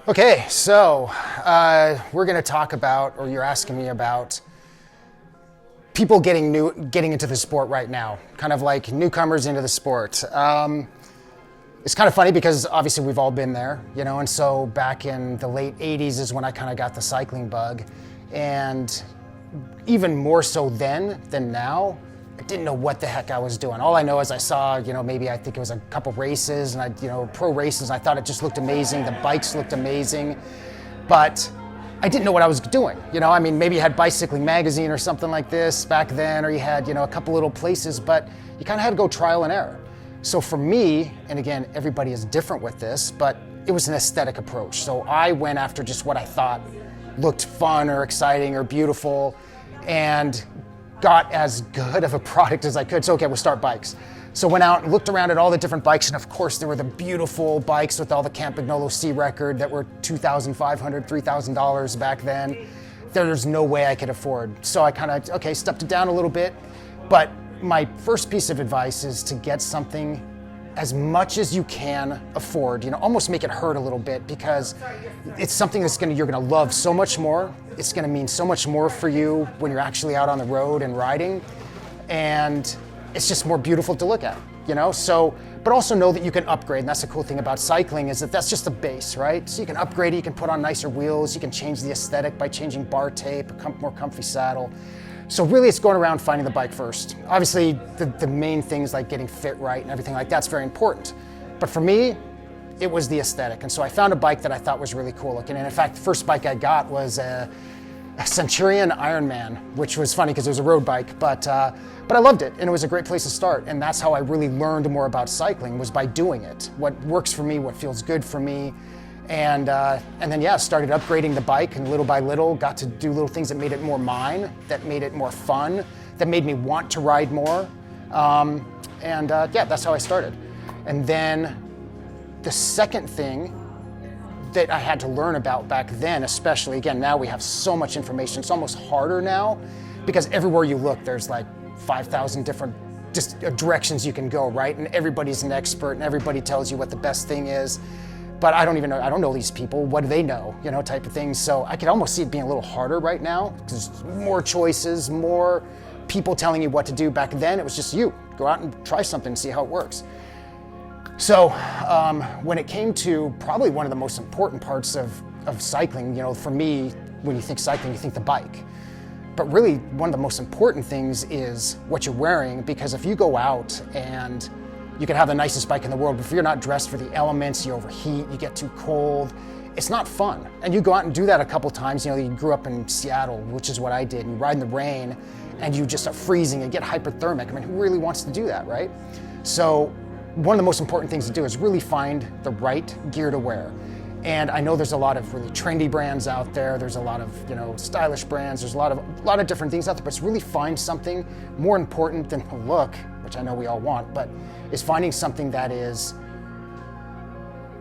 Okay, so we're going to talk about, or you're asking me about, people getting into the sport right now, kind of like newcomers into the sport. It's kind of funny because obviously we've all been there, and so back in the late 80s is when I kind of got the cycling bug, and even more so then than now, I didn't know what the heck I was doing. All I know is I saw, maybe I think it was a couple races and pro races, and I thought it just looked amazing. The bikes looked amazing, but I didn't know what I was doing. Maybe you had Bicycling Magazine or something like this back then, or you had, a couple little places, but you kind of had to go trial and error. So for me, and again, everybody is different with this, but it was an aesthetic approach. So I went after just what I thought looked fun or exciting or beautiful, and got as good of a product as I could. So okay, we'll start bikes. So went out and looked around at all the different bikes, and of course there were the beautiful bikes with all the Campagnolo C record that were $2,500, $3,000 back then. There's no way I could afford. So I kind of, stepped it down a little bit. But my first piece of advice is to get something as much as you can afford, almost make it hurt a little bit, because it's something you're gonna love so much more. It's gonna mean so much more for you when you're actually out on the road and riding. And it's just more beautiful to look at, So, but also know that you can upgrade, and that's the cool thing about cycling, is that that's just the base, right? So you can upgrade it, you can put on nicer wheels, you can change the aesthetic by changing bar tape, a more comfy saddle. So really it's going around finding the bike first. Obviously the main things like getting fit right and everything like that's very important. But for me, it was the aesthetic. And so I found a bike that I thought was really cool looking. And in fact, the first bike I got was a Centurion Ironman, which was funny because it was a road bike, but I loved it, and it was a great place to start. And that's how I really learned more about cycling, was by doing it. What works for me, what feels good for me. And then started upgrading the bike, and little by little got to do little things that made it more mine, that made it more fun, that made me want to ride more. That's how I started. And then the second thing that I had to learn about back then, especially, again, now we have so much information, it's almost harder now, because everywhere you look, there's like 5,000 different directions you can go, right? And everybody's an expert, and everybody tells you what the best thing is. But I don't know these people, what do they know, type of thing. So I could almost see it being a little harder right now, because there's more choices, more people telling you what to do. Back then, it was just you. Go out and try something and see how it works. So when it came to probably one of the most important parts of cycling, for me, when you think cycling, you think the bike. But really, one of the most important things is what you're wearing, because if you go out and you can have the nicest bike in the world, but if you're not dressed for the elements, you overheat, you get too cold, it's not fun. And you go out and do that a couple times. You grew up in Seattle, which is what I did, and you ride in the rain, and you just are freezing and get hypothermic. Who really wants to do that, right? So one of the most important things to do is really find the right gear to wear. And I know there's a lot of really trendy brands out there. There's a lot of stylish brands. There's a lot of different things out there. But it's really find something more important than the look, which I know we all want, but is finding something that is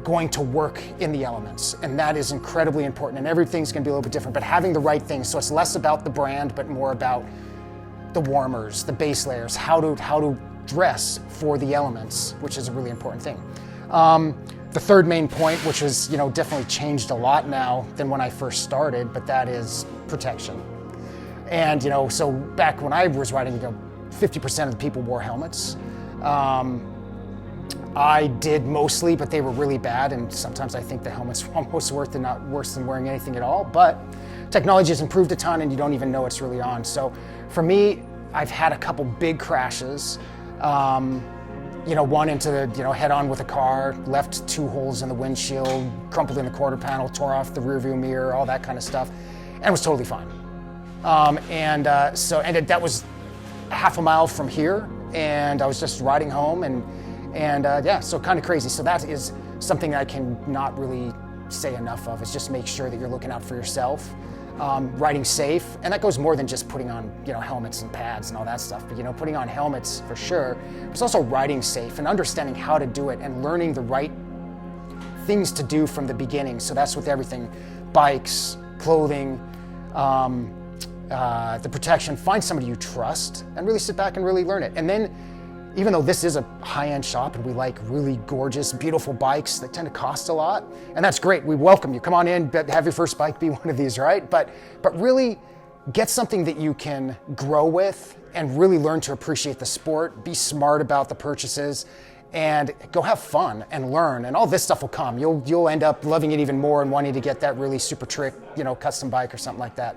going to work in the elements. And that is incredibly important. And everything's going to be a little bit different. But having the right things, so it's less about the brand, but more about the warmers, the base layers, how to dress for the elements, which is a really important thing. The third main point, which has definitely changed a lot now than when I first started, but that is protection. And so back when I was riding, 50% of the people wore helmets. I did mostly, but they were really bad, and sometimes I think the helmets were almost worse than wearing anything at all. But technology has improved a ton, and you don't even know it's really on. So for me, I've had a couple big crashes. One into the, head on with a car, left 2 holes in the windshield, crumpled in the quarter panel, tore off the rearview mirror, all that kind of stuff, and was totally fine. That was half a mile from here, and I was just riding home, so kind of crazy. So that is something I can not really say enough of, is just make sure that you're looking out for yourself. Riding safe, and that goes more than just putting on helmets and pads and all that stuff, but putting on helmets for sure. It's also riding safe and understanding how to do it and learning the right things to do from the beginning. So that's with everything: bikes, clothing, the protection. Find somebody you trust and really sit back and really learn it. And then even though this is a high-end shop and we like really gorgeous, beautiful bikes that tend to cost a lot, and that's great. We welcome you. Come on in, have your first bike be one of these, right? But really get something that you can grow with and really learn to appreciate the sport, be smart about the purchases, and go have fun and learn, and all this stuff will come. You'll end up loving it even more and wanting to get that really super trick, custom bike or something like that.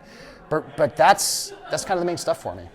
But that's kind of the main stuff for me.